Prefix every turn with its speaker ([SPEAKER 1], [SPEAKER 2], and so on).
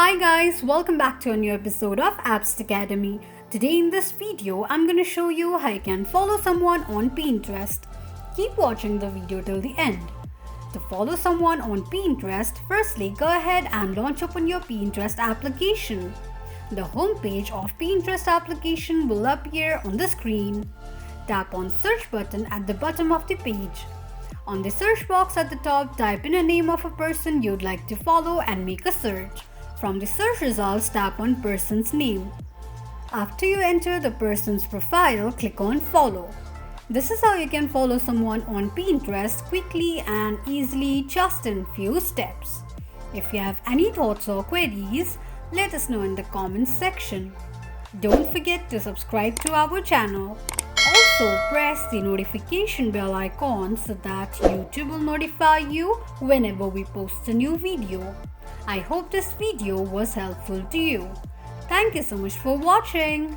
[SPEAKER 1] Hi guys, welcome back to a new episode of Apps Academy. Today in this video, I'm going to show you how you can follow someone on Pinterest. Keep watching the video till the end. To follow someone on Pinterest, firstly go ahead and launch open your Pinterest application. The homepage of Pinterest application will appear on the screen. Tap on search button at the bottom of the page. On the search box at the top, type in a name of a person you'd like to follow and make a search. From the search results, tap on person's name. After you enter the person's profile, click on follow. This is how you can follow someone on Pinterest quickly and easily just in few steps. If you have any thoughts or queries, let us know in the comments section. Don't forget to subscribe to our channel. Also press the notification bell icon so that YouTube will notify you whenever we post a new video. I hope this video was helpful to you. Thank you so much for watching.